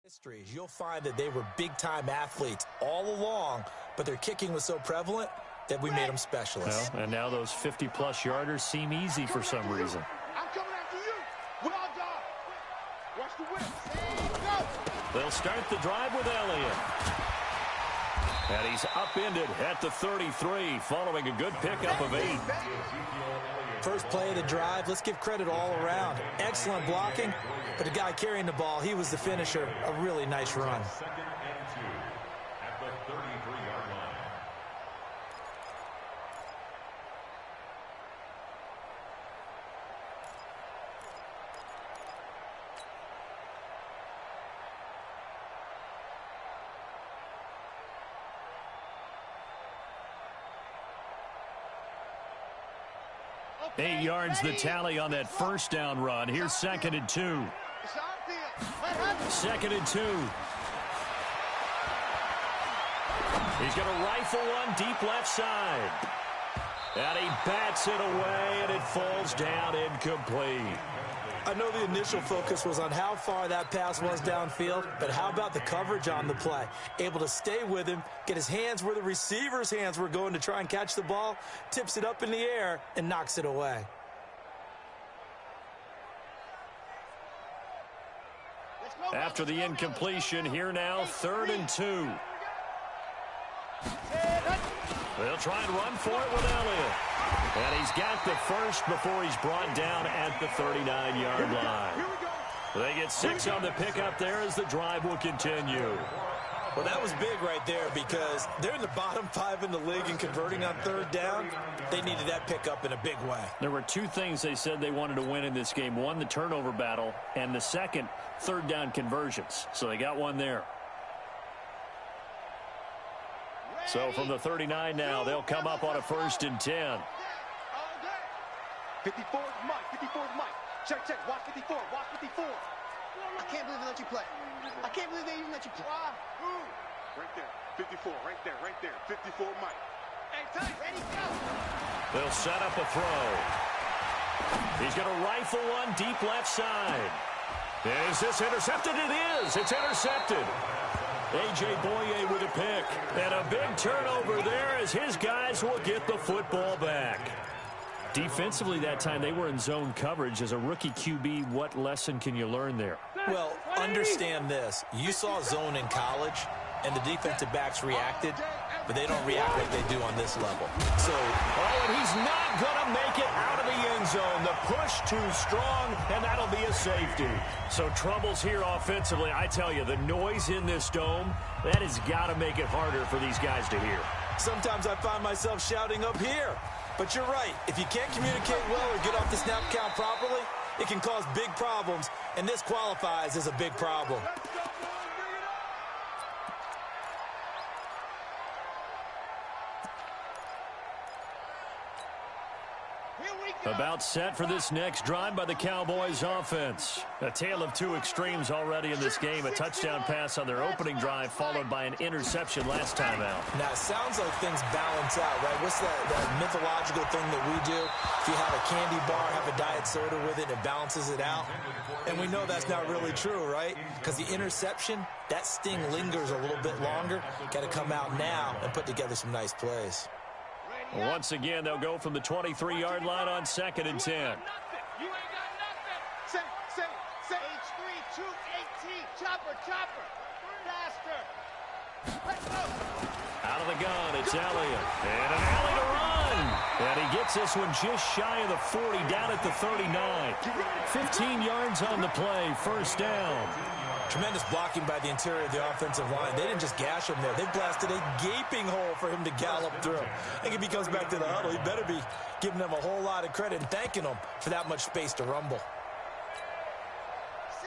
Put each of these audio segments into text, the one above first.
Histories, you'll find that they were big-time athletes all along, but their kicking was so prevalent that we made them specialists. Well, and now those 50-plus yarders seem easy for some reason. I'm coming after you. Well done. Watch the whip. They'll start the drive with Elliott. And he's upended at the 33, following a good pickup of 8. First play of the drive, let's give credit all around. Excellent blocking, but the guy carrying the ball, he was the finisher. A really nice run. Okay. 8 yards the tally on that first down run. Here's 2nd and 2. 2nd and 2. He's going to rifle one deep left side. And he bats it away, and it falls down incomplete. I know the initial focus was on how far that pass was downfield, but how about the coverage on the play? Able to stay with him, get his hands where the receiver's hands were going to try and catch the ball, tips it up in the air, and knocks it away. After the incompletion, here now, 3rd and 2. They'll try and run for it with Elliott. And he's got the first before he's brought down at the 39-yard line. They get 6 on the pickup there as the drive will continue. Well, that was big right there because they're in the bottom 5 in the league and converting on 3rd down. They needed that pickup in a big way. There were 2 things they said they wanted to win in this game. One, the turnover battle, and the second, 3rd down conversions. So they got one there. So from the 39 now, they'll come up on a 1st and 10. 54 is Mike. 54 is Mike. Check, check. Watch 54. Watch 54. I can't believe they let you play. I can't believe they even let you play. Right there. 54. Right there. Right there. 54 Mike. Hey, Ty, ready, go. They'll set up a throw. He's going to rifle one deep left side. Is this intercepted? It is. It's intercepted. A.J. Boye with a pick. And a big turnover there as his guys will get the football back. Defensively that time, they were in zone coverage. As a rookie QB, what lesson can you learn there? Well, understand this. You saw zone in college, and the defensive backs reacted, but they don't react like they do on this level. So, and he's not going to make it out of the end zone. The push too strong, and that'll be a safety. So troubles here offensively. I tell you, the noise in this dome, that has got to make it harder for these guys to hear. Sometimes I find myself shouting up here. But you're right. If you can't communicate well or get off the snap count properly, it can cause big problems, and this qualifies as a big problem. About set for this next drive by the Cowboys offense. A tale of 2 extremes already in this game. A touchdown pass on their opening drive followed by an interception last time out. Now, it sounds like things balance out, right? What's that mythological thing that we do? If you have a candy bar, have a diet soda with it, it balances it out. And we know that's not really true, right? Because the interception, that sting lingers a little bit longer. Got to come out now and put together some nice plays. Once again, they'll go from the 23-yard line on 2nd and 10. You ain't got nothing. Say. H3, 218. Chopper. Faster. Let's go. Out of the gun, it's Elliott. And an alley to run. And he gets this one just shy of the 40, down at the 39. 15 yards on the play, 1st down. Tremendous blocking by the interior of the offensive line. They didn't just gash him there. They blasted a gaping hole for him to gallop through. I think if he comes back to the huddle, he better be giving them a whole lot of credit and thanking them for that much space to rumble.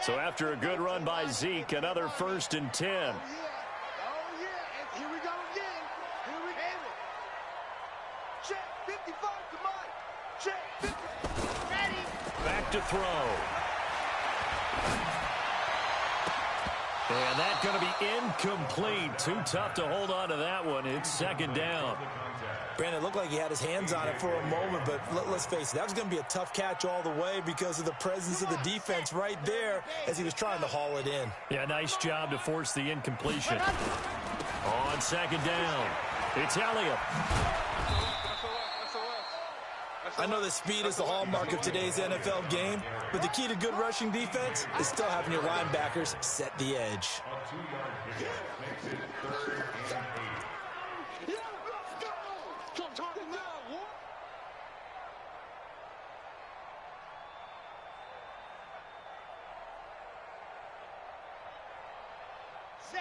So after a good run by Zeke, another 1st and 10. Oh, yeah. And here we go again. Here we go. Check. 55. Come on. Check. 50. Ready. Back to throw. And that's going to be incomplete. Too tough to hold on to that one. It's 2nd down. Brandon, it looked like he had his hands on it for a moment, but let's face it, that was going to be a tough catch all the way because of the presence of the defense right there as he was trying to haul it in. Yeah, nice job to force the incompletion. On second down, it's Elliott. I know that speed is the hallmark of today's NFL game, but the key to good rushing defense is still having your linebackers set the edge.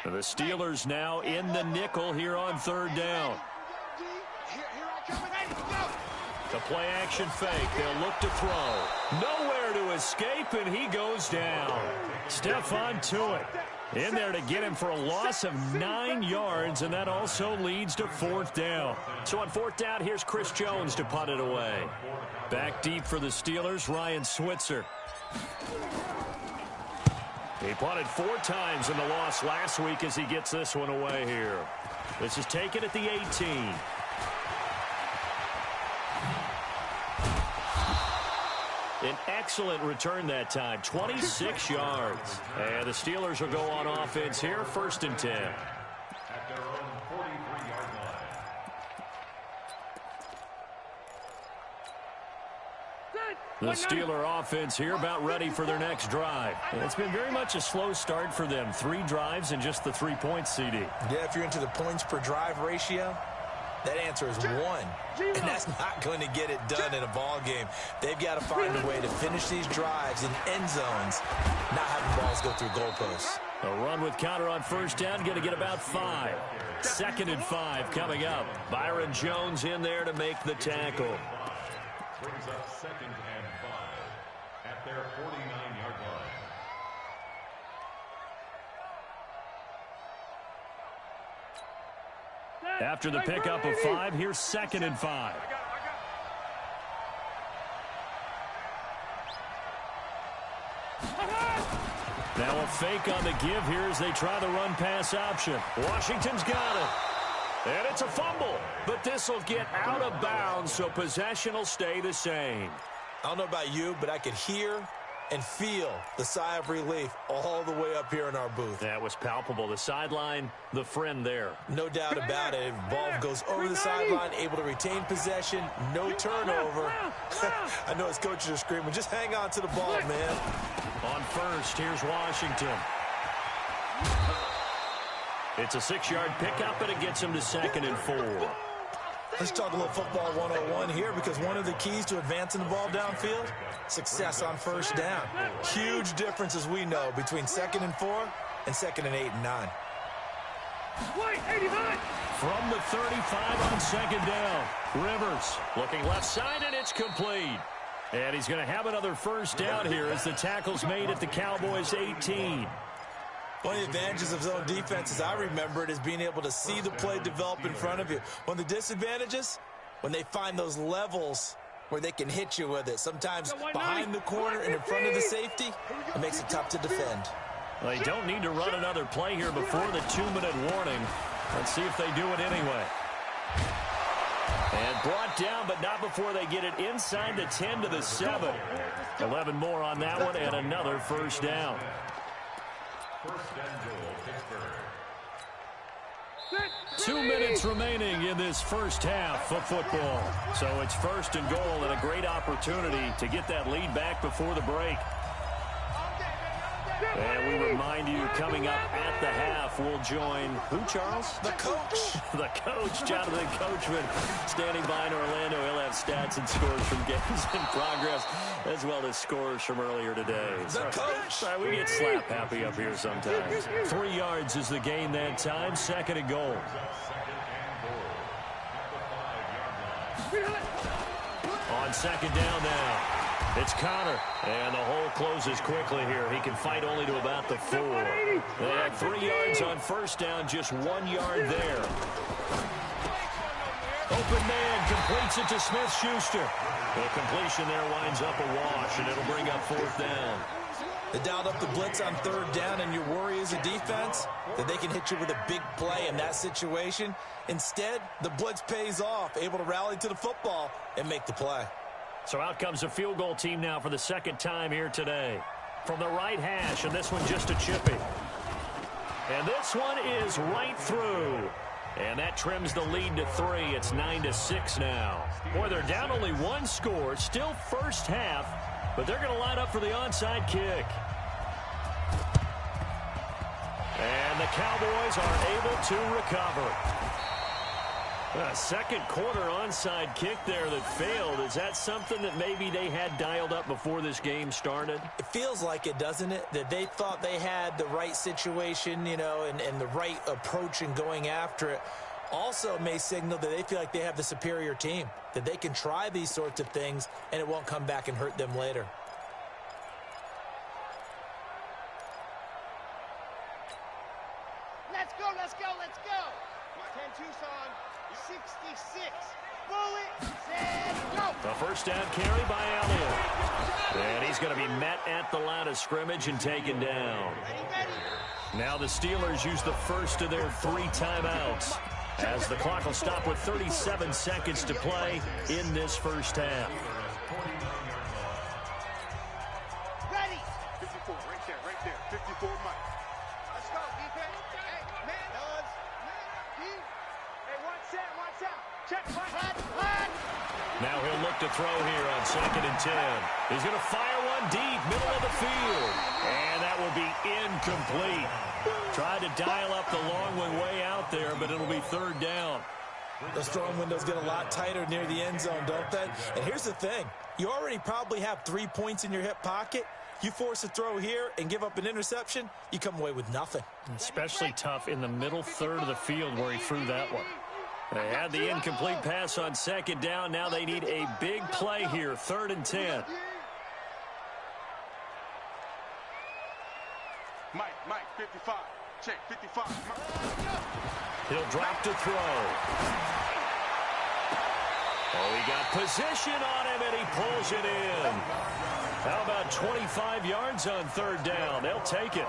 The Steelers now in the nickel here on third down. The play action fake. They'll look to throw. Nowhere to escape, and he goes down. Stephon Tuitt in there to get him for a loss of 9 yards, and that also leads to fourth down. So on fourth down, here's Chris Jones to punt it away. Back deep for the Steelers, Ryan Switzer. He punted 4 times in the loss last week as he gets this one away here. This is taken at the 18. An excellent return that time, 26 yards. And the Steelers will go on offense here, 1st and 10. The Steeler offense here about ready for their next drive. It's been very much a slow start for them. 3 drives and just the 3 points, CD. Yeah, if you're into the points per drive ratio, that answer is 1. And that's not going to get it done in a ball game. They've got to find a way to finish these drives in end zones, not having balls go through goalposts. A run with counter on first down, going to get about 5. 2nd and 5 coming up. Byron Jones in there to make the tackle. Brings up 2nd and 5 at their 49-yard line. After the pickup of 5, here's 2nd and 5. Now a fake on the give here as they try the run-pass option. Washington's got it. And it's a fumble, but this will get out of bounds, so possession will stay the same. I don't know about you, but I could hear and feel the sigh of relief all the way up here in our booth. That was palpable. The sideline, the friend there. No doubt about it. Ball goes over the sideline, able to retain possession, no turnover. I know his coaches are screaming, just hang on to the ball, man. On first, here's Washington. It's a 6-yard pickup, and it gets him to 2nd and 4. Let's talk a little football 101 here, because one of the keys to advancing the ball downfield, success on first down. Huge difference, as we know, between 2nd and 4 and 2nd and 8 and 9. From the 35 on 2nd down, Rivers looking left side, and it's complete. And he's going to have another first down here as the tackle's made at the Cowboys' 18. One of the advantages of zone defense, as I remember it, is being able to see the play develop in front of you. One of the disadvantages, when they find those levels where they can hit you with it. Sometimes behind the corner and in front of the safety, it makes it tough to defend. They don't need to run another play here before the 2-minute warning. Let's see if they do it anyway. And brought down, but not before they get it inside the 10 to the 7. 11 more on that one, and another first down. 1st and goal, Pittsburgh. 2 minutes remaining in this first half of football. So it's 1st and goal, and a great opportunity to get that lead back before the break. And we remind you, coming up at the half, we'll join who, Charles? The coach. The coach, Jonathan Coachman, standing by in Orlando. He'll have stats and scores from games in progress, as well as scores from earlier today. The coach. Sorry, we get slap happy up here sometimes. 3 yards is the gain that time. 2nd and goal. On 2nd down now. It's Connor, and the hole closes quickly here. He can fight only to about the 4. They had 3 yards on first down, just 1 yard there. Open man completes it to Smith-Schuster. The completion there winds up a wash, and it'll bring up 4th down. They dialed up the blitz on third down, and your worry as a defense that they can hit you with a big play in that situation. Instead, the blitz pays off, able to rally to the football and make the play. So out comes a field goal team now for the second time here today. From the right hash, and this one just a chippy. And this one is right through. And that trims the lead to 3. It's 9-6 now. Boy, they're down only one score. Still first half, but they're going to line up for the onside kick. And the Cowboys are able to recover. A second quarter onside kick there that failed. Is that something that maybe they had dialed up before this game started? It feels like it, doesn't it? That they thought they had the right situation, you know, and the right approach in going after it. Also may signal that they feel like they have the superior team, that they can try these sorts of things and it won't come back and hurt them later. Let's go, let's go, let's go. 10 Tucson, 66. Bullet, set, go. The first down carry by Elliott. And he's going to be met at the line of scrimmage and taken down. Now the Steelers use the first of their 3 timeouts, as the clock will stop with 37 seconds to play in this first half. Ready. 54, right there, 54 Mike. Let's go, defense. Hey, man. Hey, one set. Check, hot. Now he'll look to throw here on 2nd and 10. He's going to fire one deep, middle of the field. And that will be incomplete. Tried to dial up the long one way out there, but it'll be 3rd down. Those throwing windows get a lot tighter near the end zone, don't they? And here's the thing. You already probably have 3 points in your hip pocket. You force a throw here and give up an interception, you come away with nothing. Especially tough in the middle third of the field where he threw that one. They had the incomplete pass on 2nd down. Now they need a big play here, 3rd and 10. Mike, 55. Check, 55. He'll drop to throw. Oh, he got position on him, and he pulls it in. How about 25 yards on 3rd down? They'll take it.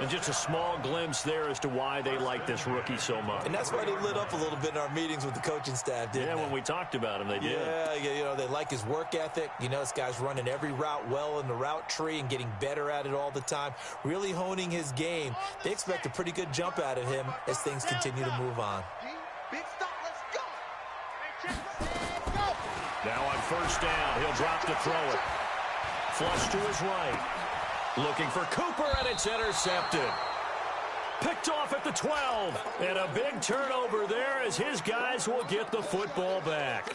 And just a small glimpse there as to why they like this rookie so much. And that's why they lit up a little bit in our meetings with the coaching staff, didn't they? When we talked about him, they did. Yeah, you know, they like his work ethic. You know, this guy's running every route well in the route tree and getting better at it all the time, really honing his game. They expect a pretty good jump out of him as things continue to move on. Big stop, let's go. Now on 1st down, he'll drop to throw it. Flush to his right. Looking for Cooper, and it's intercepted. Picked off at the 12. And a big turnover there as his guys will get the football back.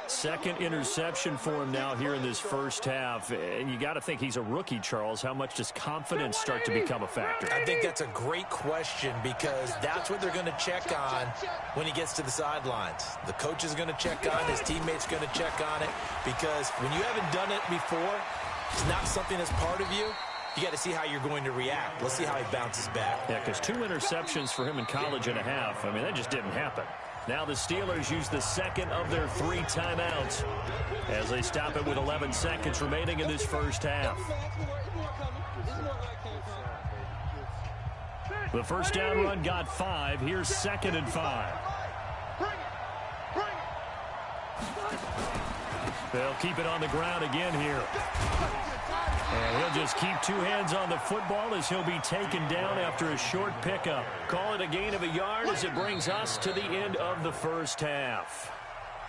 2nd interception for him now here in this first half. And you got to think he's a rookie, Charles. How much does confidence start to become a factor? I think that's a great question because that's what they're going to check on when he gets to the sidelines. The coach is going to check on, his teammates going to check on it, because when you haven't done it before, it's not something that's part of you. You got to see how you're going to react. Let's see how he bounces back. Yeah, because 2 interceptions for him in college and a half. I mean, that just didn't happen. Now the Steelers use the 2nd of their 3 timeouts as they stop it with 11 seconds remaining in this first half. The first down run got 5. Here's 2nd and 5. They'll keep it on the ground again here. And he'll just keep 2 hands on the football as he'll be taken down after a short pickup. Call it a gain of a yard as it brings us to the end of the first half.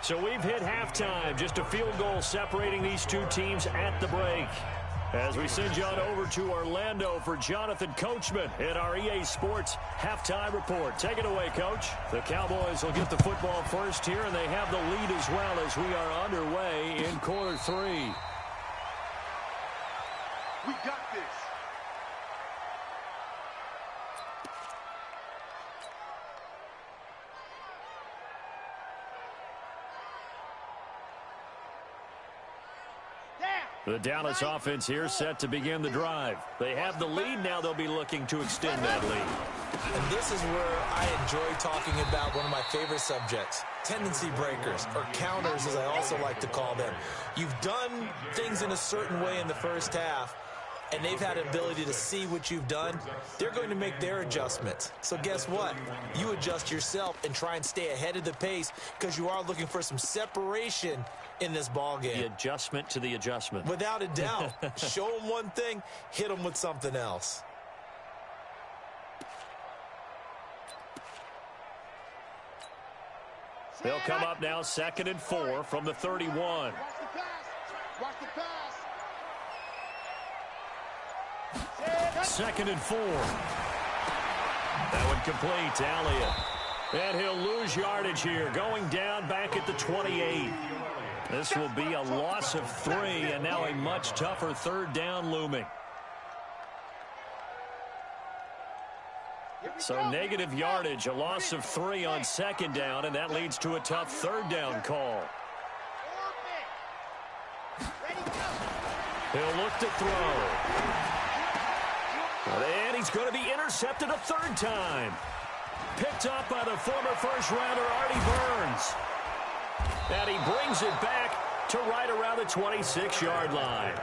So we've hit halftime. Just a field goal separating these 2 teams at the break. As we send you on over to Orlando for Jonathan Coachman in our EA Sports Halftime Report. Take it away, Coach. The Cowboys will get the football first here, and they have the lead as well as we are underway in quarter 3. We got this. The Dallas offense here set to begin the drive. They have the lead. Now they'll be looking to extend that lead. And this is where I enjoy talking about one of my favorite subjects, tendency breakers, or counters as I also like to call them. You've done things in a certain way in the first half, and they've had an ability to see what you've done, they're going to make their adjustments. So guess what? You adjust yourself and try and stay ahead of the pace because you are looking for some separation in this ball game. The adjustment to the adjustment. Without a doubt. Show them one thing, hit them with something else. They'll come up now 2nd and 4 from the 31. Watch the pass. Watch the pass. 2nd and 4. That one complete to Elliott. And he'll lose yardage here, going down back at the 28. This will be a loss of 3, and now a much tougher 3rd down looming. So negative yardage, a loss of 3 on 2nd down, and that leads to a tough 3rd down call. He'll look to throw. And he's going to be intercepted a 3rd time. Picked up by the former first-rounder Artie Burns. And he brings it back to right around the 26-yard line.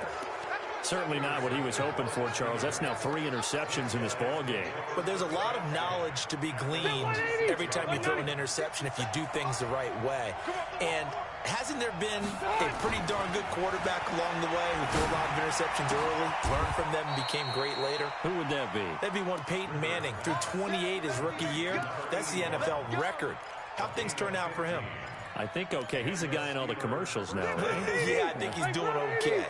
Certainly not what he was hoping for, Charles. That's now 3 interceptions in this ball game. But there's a lot of knowledge to be gleaned every time you throw an interception if you do things the right way. And hasn't there been a pretty darn good quarterback along the way who threw a lot of interceptions early, learned from them, and became great later? Who would that be? That'd be one Peyton Manning. Threw 28 his rookie year. That's the NFL record. How'd things turn out for him? I think okay. He's a guy in all the commercials now, right? Yeah, I think he's doing okay.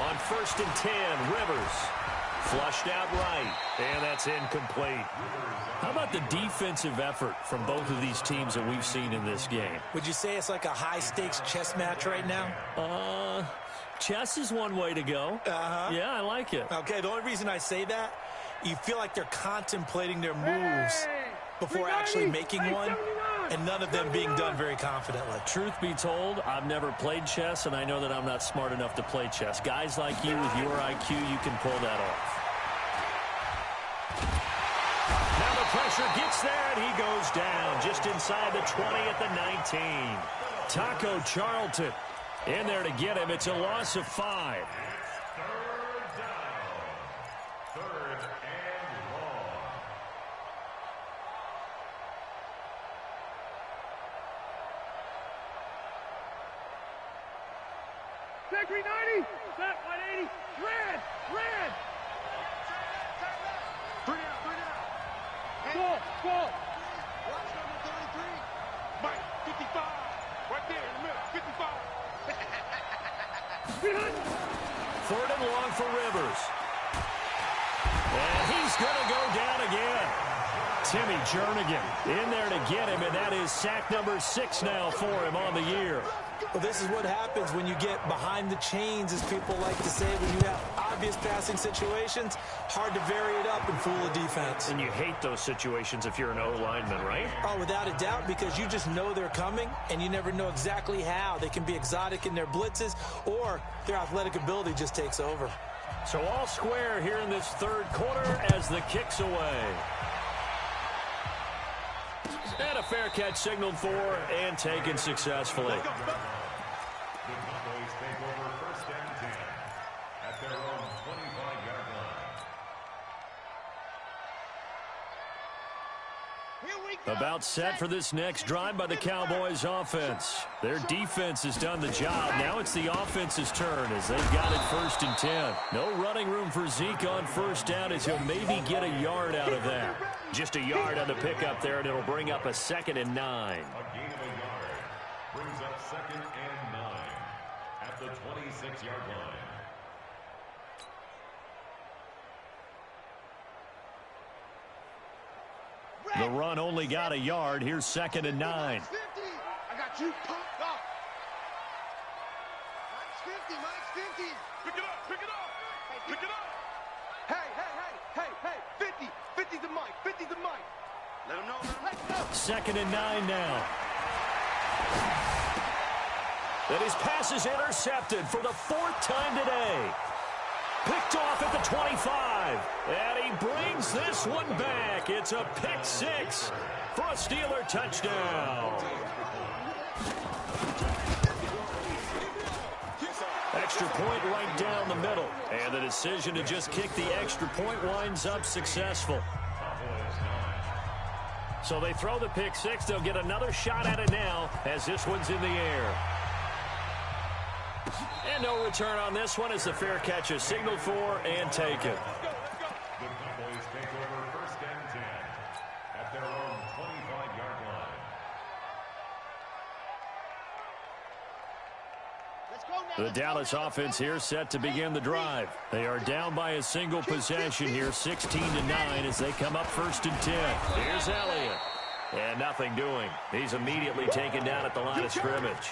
On 1st and 10, Rivers. Flushed out right, and that's incomplete. How about the defensive effort from both of these teams that we've seen in this game? Would you say it's like a high-stakes chess match right now? Chess is one way to go. Yeah, I like it. Okay, the only reason I say that, you feel like they're contemplating their moves before actually making one, and none of them being done very confidently. Truth be told, I've never played chess, and I know that I'm not smart enough to play chess. Guys like you with your IQ, you can pull that off. Now the pressure gets there, and he goes down just inside the 20 at the 19. Taco Charlton in there to get him. It's a loss of 5. 3rd down. 3rd and long. Set 390. Set 180. Red. 3 down. Go. Watch number 33. Mike, 55. Right there in the middle. 55. 3rd and long for Rivers. And he's going to go down again. Timmy Jernigan in there to get him, and that is sack number 6 now for him on the year. Well, this is what happens when you get behind the chains, as people like to say, when you have obvious passing situations. Hard to vary it up and fool a defense. And you hate those situations if you're an O-lineman, right? Oh, without a doubt, because you just know they're coming, and you never know exactly how. They can be exotic in their blitzes, or their athletic ability just takes over. So all square here in this 3rd quarter as the kick's away. And a fair catch signaled for and taken successfully. The Cowboys take over 1st and 10 at their own 25-yard line. About set for this next drive by the Cowboys offense. Their defense has done the job. Now it's the offense's turn as they've got it 1st and 10. No running room for Zeke on 1st down as he'll maybe get a yard out of that. Just a yard on the pickup there, and it'll bring up a 2nd and 9. A gain of a yard brings up 2nd and 9 at the 26-yard line. The run only got a yard. Here's 2nd and 9. I got you pumped up. Mike's 50. Pick it up. Hey. 50's the Mike. 50's the Mike. Let him know. 2nd and 9 now. And his pass is intercepted for the 4th time today. Picked off at the 25. And he brings this one back. It's a pick 6 for a Steeler touchdown. extra point right down the middle. And the decision to just kick the extra point winds up successful. So they throw the pick six. They'll get another shot at it now as this one's in the air. And no return on this one as the fair catch is signaled for and taken. The Cowboys take over first and 10 at their own 25-yard line. The Dallas offense here set to begin the drive. They are down by a single possession here, 16-9 as they come up first and 10. Here's Elliott. And nothing doing. He's immediately taken down at the line of scrimmage.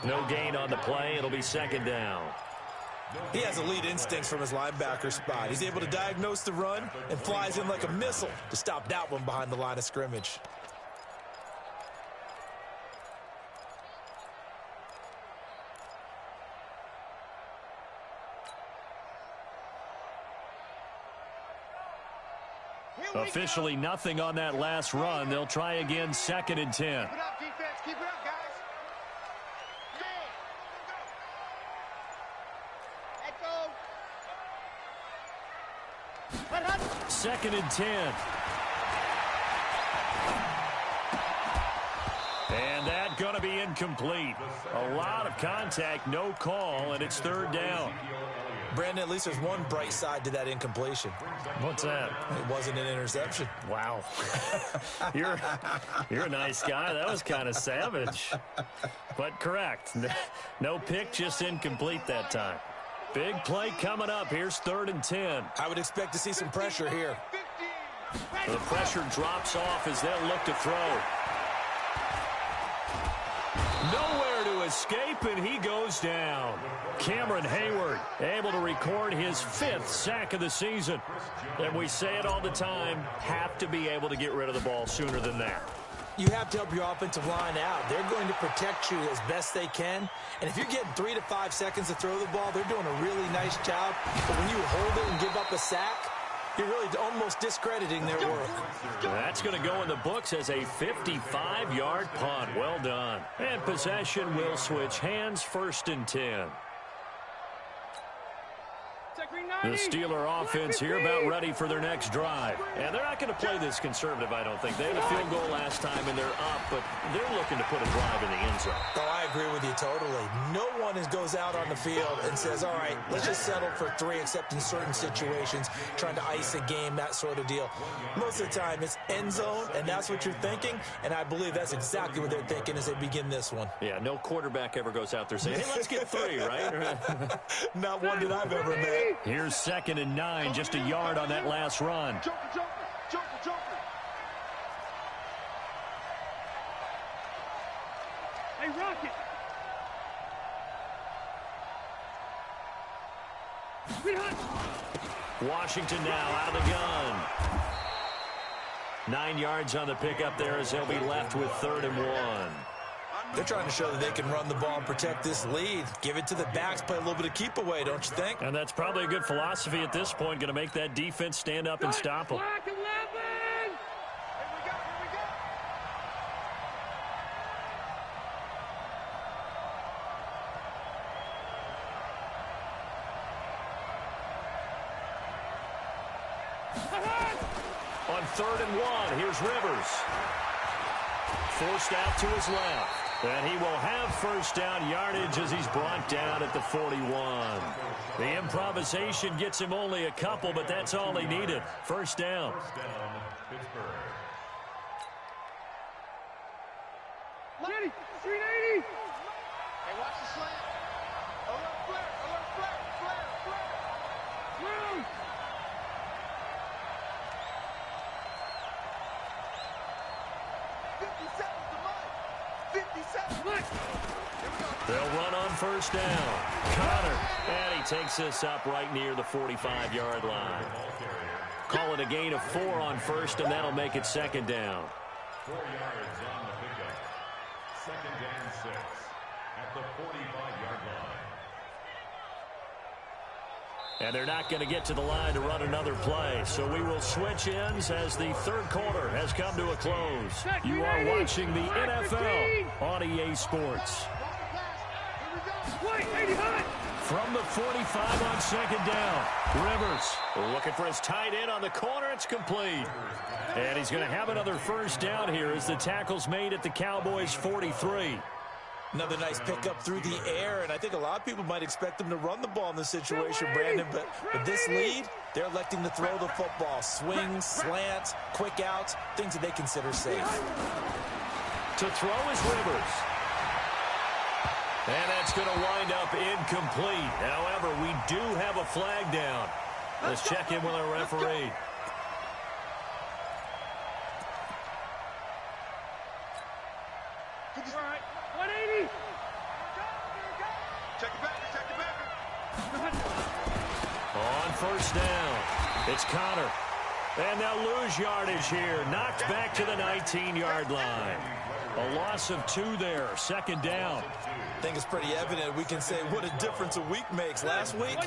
No gain on the play. It'll be second down. He has elite instincts from his linebacker spot. He's able to diagnose the run and flies in like a missile to stop that one behind the line of scrimmage. Officially nothing on that last run. They'll try again, second and 10. Keep it up, defense. Keep it up, guys. Let go. Second and 10. And that going to be incomplete. A lot of contact, no call, and it's third down. Brandon, at least there's one bright side to that incompletion. What's that? It wasn't an interception. Wow. You're a nice guy. That was kind of savage. But correct. No pick, just incomplete that time. Big play coming up. Here's third and 10. I would expect to see some pressure here. The pressure drops off as they'll look to throw. Nowhere to escape, and he goes down. Cameron Hayward able to record his 5th sack of the season. And we say it all the time, have to be able to get rid of the ball sooner than that. You have to help your offensive line out. They're going to protect you as best they can. And if you're getting 3 to 5 seconds to throw the ball, they're doing a really nice job. But when you hold it and give up a sack, you're really almost discrediting their work. That's going to go in the books as a 55-yard punt. Well done. And possession will switch hands, first and 10. The Steeler offense here about ready for their next drive. And they're not going to play this conservative, I don't think. They had a field goal last time, and they're up, but they're looking to put a drive in the end zone. Oh, I agree with you totally. No one goes out on the field and says, all right, let's just settle for 3, except in certain situations, trying to ice a game, that sort of deal. Most of the time, it's end zone, and that's what you're thinking, and I believe that's exactly what they're thinking as they begin this one. Yeah, no quarterback ever goes out there saying, hey, let's get 3, right? Not one that I've ever met. Here's second and 9, just a yard on that last run. Joker. Hey, Rocket. Washington now out of the gun. 9 yards on the pickup there as they'll be left with 3rd and 1. They're trying to show that they can run the ball and protect this lead. Give it to the backs, play a little bit of keep away, don't you think? And that's probably a good philosophy at this point, going to make that defense stand up and stop them. Black 11. Here we go. On 3rd and 1, here's Rivers. Forced out to his left. And he will have first down yardage as he's brought down at the 41. The improvisation gets him only a couple, but that's all he needed. First down. Pittsburgh. Jenny, 380. Hey, watch the slant. Alert flare. Move. 57 to Mike. 57. Mike. They'll run on first down. Connor. And he takes this up right near the 45-yard line. Call it a gain of 4 on first, and that'll make it second down. 4 yards on the pickup. Second and 6 at the 45-yard line. And they're not going to get to the line to run another play. So we will switch ends as the third quarter has come to a close. You are watching the NFL on EA Sports. Wait, 80 high. From the 45 on second down. Rivers looking for his tight end on the corner. It's complete. And he's going to have another first down here as the tackle's made at the Cowboys' 43. Another nice pickup through the air, and I think a lot of people might expect them to run the ball in this situation, Brandon, but with this lead, they're electing to throw the football. Swings, slants, quick outs, things that they consider safe. To throw is Rivers. And that's going to wind up incomplete. However, we do have a flag down. Let's check in with our referee. All right, 180. Check it back, On first down, it's Connor. And they'll lose yardage here. Knocked back to the 19-yard line. A loss of 2 there, second down. I think it's pretty evident. We can say what a difference a week makes. Last week,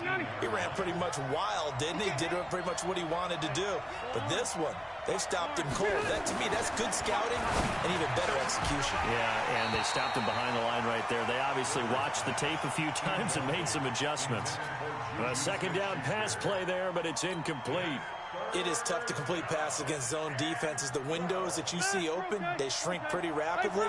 he ran pretty much wild, didn't he? Did pretty much what he wanted to do. But this one, they stopped him cold. That, to me, that's good scouting and even better execution. Yeah, and they stopped him behind the line right there. They obviously watched the tape a few times and made some adjustments. A second down pass play there, but it's incomplete. It is tough to complete passes against zone defenses. The windows that you see open, they shrink pretty rapidly.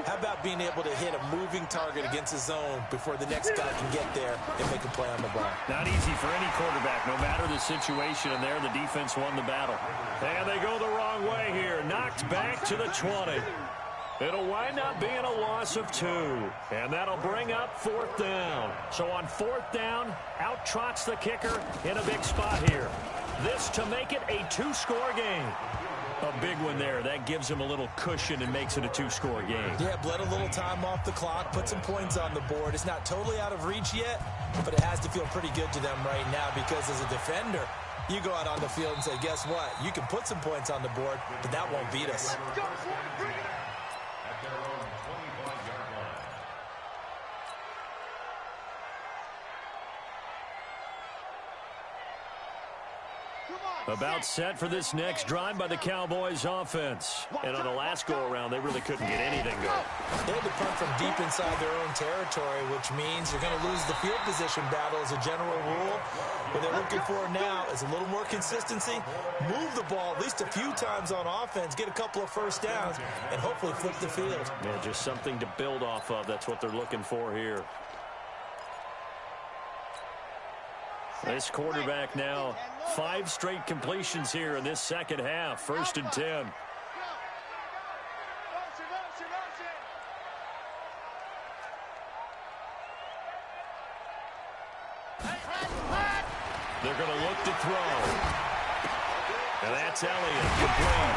How about being able to hit a moving target against a zone before the next guy can get there and make a play on the ball? Not easy for any quarterback, no matter the situation, and there the defense won the battle. And they go the wrong way here. Knocked back to the 20. It'll wind up being a loss of 2. And that'll bring up fourth down. So on fourth down, out trots the kicker in a big spot here. This to make it a 2-score game. A big one there. That gives him a little cushion and makes it a 2-score game. Yeah, bled a little time off the clock, put some points on the board. It's not totally out of reach yet, but it has to feel pretty good to them right now because as a defender, you go out on the field and say, guess what? You can put some points on the board, but that won't beat us. About set for this next drive by the Cowboys offense. And on the last go-around, they really couldn't get anything going. They had to punt from deep inside their own territory, which means you're going to lose the field position battle as a general rule. What they're looking for now is a little more consistency, move the ball at least a few times on offense, get a couple of first downs, and hopefully flip the field. Yeah, just something to build off of. That's what they're looking for here. This quarterback now 5 straight completions here in this second half. First and 10. They're going to look to throw. And that's Elliott, complete.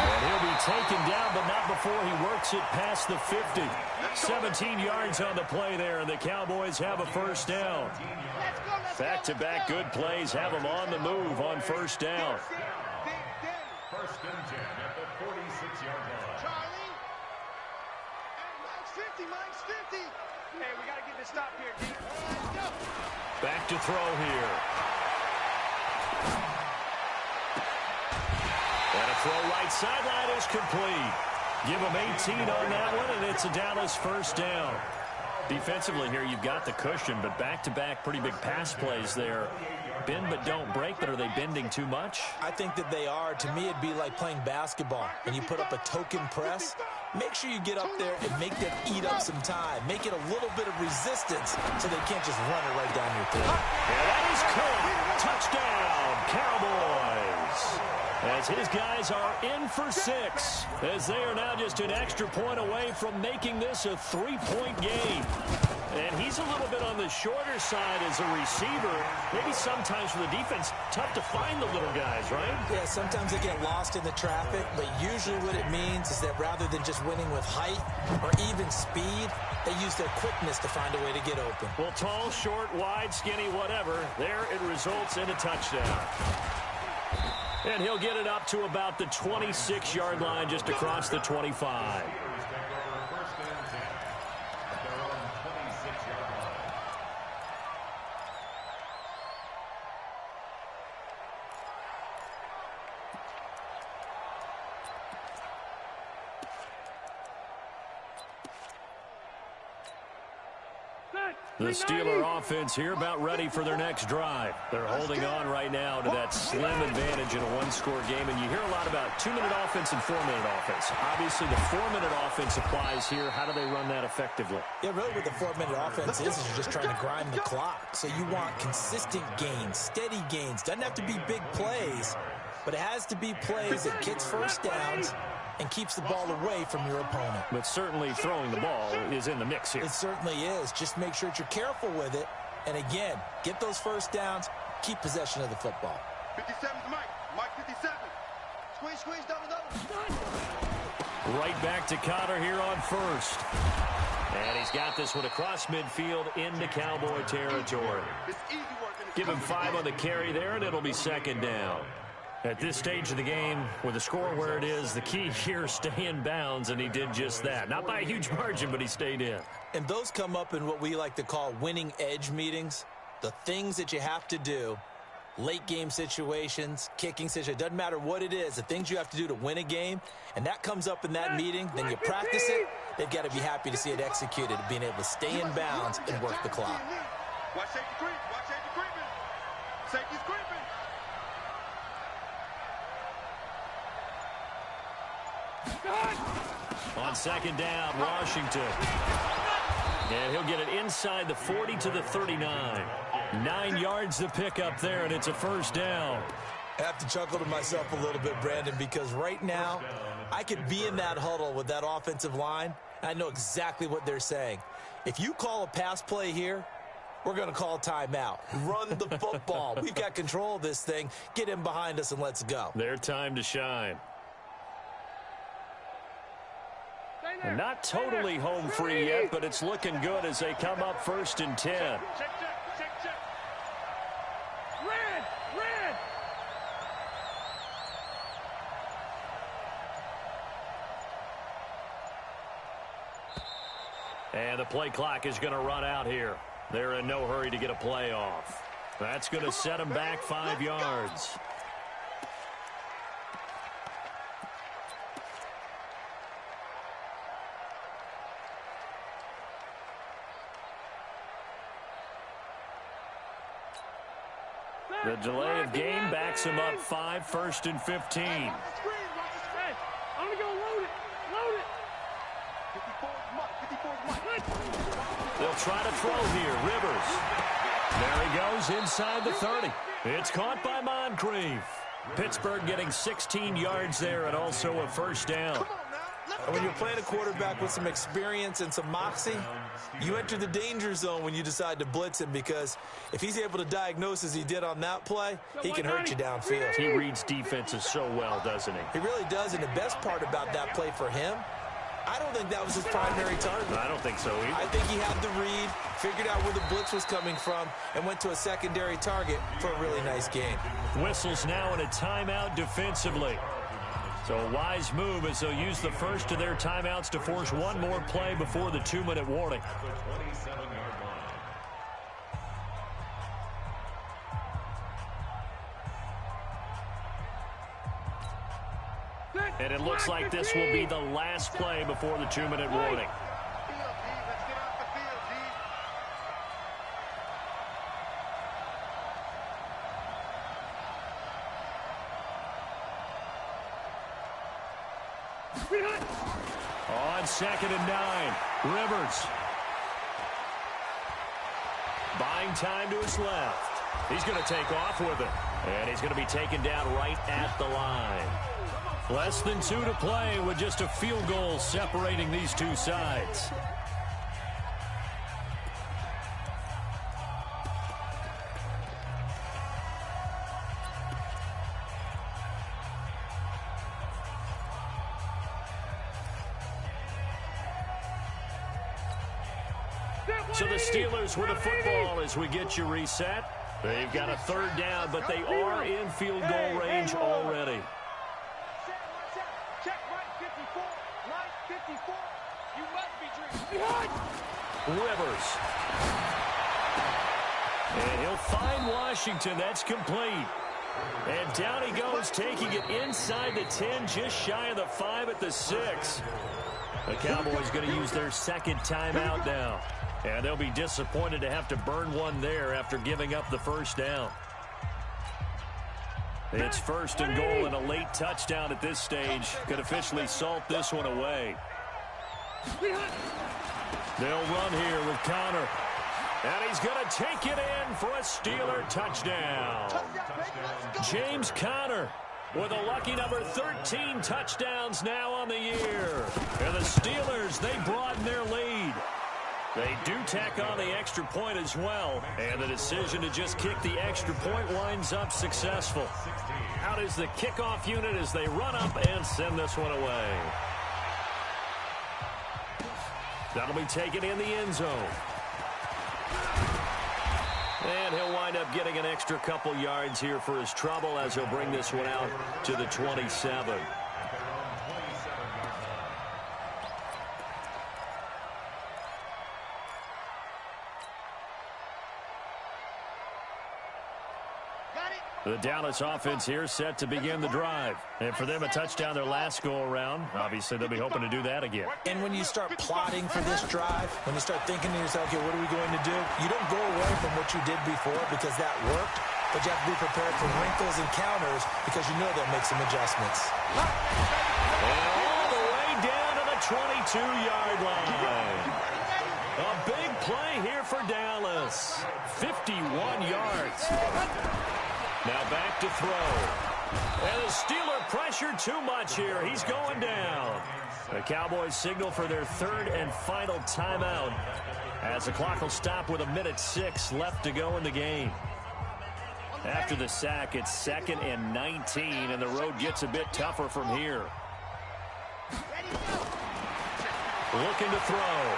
And he'll be taken down, but not before he works it past the 50. 17 yards on the play there, and the Cowboys have a first down. Back-to-back good plays have them on the move on first down. First and 10 at the 46-yard line. Charlie. Mike's 50. Hey, we got to get this stop here, D. Let's go. Back to throw here. And a throw right sideline is complete. Give them 18 on that one, and it's a Dallas first down. Defensively here, you've got the cushion, but back-to-back pretty big pass plays there. Bend but don't break, but are they bending too much? I think that they are. To me, it'd be like playing basketball, and you put up a token press. Make sure you get up there and make them eat up some time. Make it a little bit of resistance so they can't just run it right down your throat. And that is Cook. Touchdown, Cowboys. As his guys are in for 6, as they are now just an extra point away from making this a 3-point game. And he's a little bit on the shorter side as a receiver. Maybe sometimes for the defense, tough to find the little guys, right? Yeah, sometimes they get lost in the traffic, but usually what it means is that rather than just winning with height or even speed, they use their quickness to find a way to get open. Well, tall, short, wide, skinny, whatever, there it results in a touchdown. And he'll get it up to about the 26-yard line, just across the 25. The Steeler offense here about ready for their next drive. They're holding on right now to that slim advantage in a one-score game, and you hear a lot about 2-minute offense and 4-minute offense. Obviously, the 4-minute offense applies here. How do they run that effectively? Yeah, really what the 4-minute offense is you're just trying to grind the clock. So you want consistent gains, steady gains. Doesn't have to be big plays, but it has to be plays that gets first downs and keeps the ball away from your opponent. But certainly throwing the ball is in the mix here. It certainly is. Just make sure that you're careful with it. And again, get those first downs, keep possession of the football. 57's Mike. Mike 57. Squeeze, double. Right back to Cotter here on first. And he's got this one across midfield into Cowboy territory. Give him 5 on the carry there, and it'll be second down. At this stage of the game, with the score where it is, the key here is stay in bounds, and he did just that. Not by a huge margin, but he stayed in. And those come up in what we like to call winning edge meetings. The things that you have to do, late game situations, kicking situations, doesn't matter what it is, the things you have to do to win a game, and that comes up in that meeting, then you practice it, they've got to be happy to see it executed, being able to stay in bounds and work the clock. Watch safety creep. Watch safety creeping. Safety's creeping. On second down, Washington. And he'll get it inside the 40 to the 39. 9 yards to pick up there, and it's a first down. I have to chuckle to myself a little bit, Brandon, because right now I could be in that huddle with that offensive line. I know exactly what they're saying. If you call a pass play here, we're going to call a timeout. Run the football. We've got control of this thing. Get in behind us and let's go. Their time to shine. And not totally home free yet, but it's looking good as they come up first and 10. Check. Red. And the play clock is going to run out here. They're in no hurry to get a play off. That's going to set them back 5 yards. The delay of game backs him up 5, first and 15. I'm going to go load it. 54's Mike. They'll try to throw here. Rivers. There he goes inside the 30. It's caught by Moncrief. Pittsburgh getting 16 yards there and also a first down. And when you're playing a quarterback with some experience and some moxie, you enter the danger zone when you decide to blitz him, because if he's able to diagnose as he did on that play, he can hurt you downfield. He reads defenses so well, doesn't he? He really does, and the best part about that play for him, I don't think that was his primary target. I don't think so either. I think he had the read, figured out where the blitz was coming from, and went to a secondary target for a really nice game. Whistles now in a timeout defensively. So a wise move as they'll use the first of their timeouts to force one more play before the 2-minute warning. And it looks like this will be the last play before the 2-minute warning. On 2nd and 9, Rivers. Buying time to his left. He's going to take off with it. And he's going to be taken down right at the line. Less than 2 to play with just a field goal separating these two sides. So the Steelers with a football as we get you reset. They've got a 3rd down, but they are in field goal range already. Check right 54. Right 54. You must be dreaming. Rivers. And he'll find Washington. That's complete. And down he goes, taking it inside the 10, just shy of the 5 at the 6. The Cowboys going to use their second timeout now. And they'll be disappointed to have to burn one there after giving up the first down. It's first and goal, and a late touchdown at this stage could officially salt this one away. They'll run here with Connor. And he's going to take it in for a Steeler touchdown. James Conner with a lucky number 13 touchdowns now on the year. And the Steelers, they broaden their lead. They do tack on the extra point as well. And the decision to just kick the extra point winds up successful. Out is the kickoff unit as they run up and send this one away. That'll be taken in the end zone. And he'll wind up getting an extra couple yards here for his trouble as he'll bring this one out to the 27. The Dallas offense here set to begin the drive. And for them, a touchdown their last go-around. Obviously, they'll be hoping to do that again. And when you start plotting for this drive, when you start thinking to yourself, okay, what are we going to do? You don't go away from what you did before because that worked, but you have to be prepared for wrinkles and counters because you know they'll make some adjustments. And all the way down to the 22-yard line. A big play here for Dallas. 51 yards. Now back to throw. And the Steeler pressure too much here. He's going down. The Cowboys signal for their third and final timeout as the clock will stop with 1:06 left to go in the game. After the sack, it's 2nd and 19, and the road gets a bit tougher from here. Looking to throw.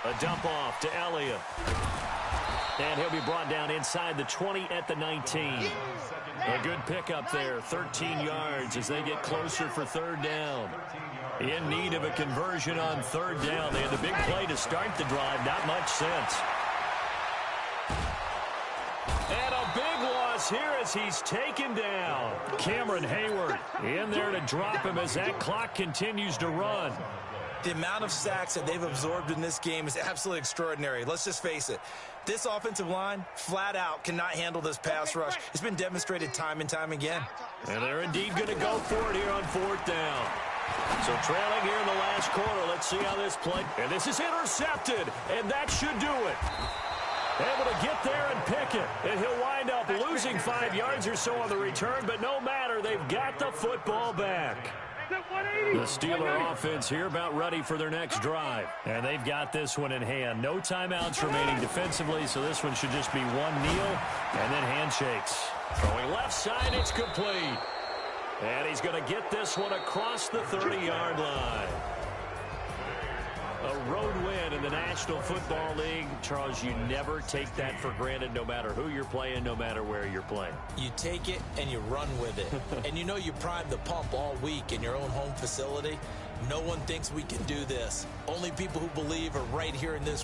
A dump off to Elliott. And he'll be brought down inside the 20 at the 19. A good pickup there, 13 yards as they get closer for third down. In need of a conversion on third down. They had the big play to start the drive, not much sense. And a big loss here as he's taken down. Cameron Hayward in there to drop him as that clock continues to run. The amount of sacks that they've absorbed in this game is absolutely extraordinary. Let's just face it. This offensive line, flat out, cannot handle this pass rush. It's been demonstrated time and time again. And they're indeed going to go for it here on fourth down. So trailing here in the last quarter. Let's see how this plays. And this is intercepted, and that should do it. Able to get there and pick it. And he'll wind up losing 5 yards or so on the return, but no matter, they've got the football back. The Steeler offense here about ready for their next drive. And they've got this one in hand. No timeouts remaining defensively, so this one should just be one kneel and then handshakes. Throwing left side, it's complete. And he's going to get this one across the 30-yard line. A road win in the National Football League. Charles, you never take that for granted no matter who you're playing, no matter where you're playing. You take it and you run with it. And you know you primed the pump all week in your own home facility. No one thinks we can do this. Only people who believe are right here in this